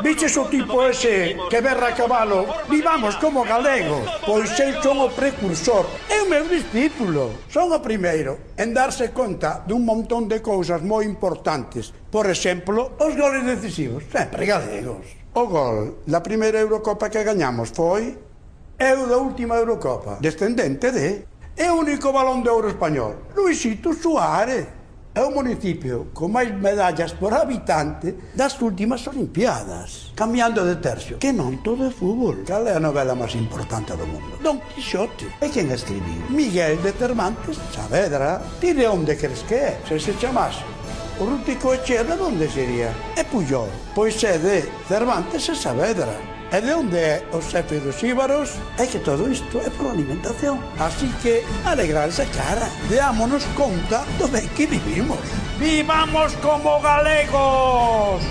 Viches o tipo ese que berra a cabalo, vivamos como galegos, pois eu son o precursor, é o meu discípulo. Son o primeiro en darse conta dun montón de cousas moi importantes. Por exemplo, os goles decisivos, sempre galegos. O gol da primeira Eurocopa que gañamos foi eu da última Eurocopa, descendente de... É o único balón de ouro español, Luisito Suárez. É o municipio con máis medallas por habitante das últimas Olimpiadas. Cambiando de tercio, que non todo é fútbol. Cal é a novela máis importante do mundo? Don Quixote. E quen escribiu? Miguel de Cervantes Saavedra. Ti de onde crees que é? Se chamase o Rútico Echea, de onde sería? É Puyol. Pois é de Cervantes e Saavedra. E de onde é o xefe dos íbaros? É que todo isto é por alimentación. Así que alegrarse cara. Deámonos conta do ben que vivimos. ¡Vivamos como galegos!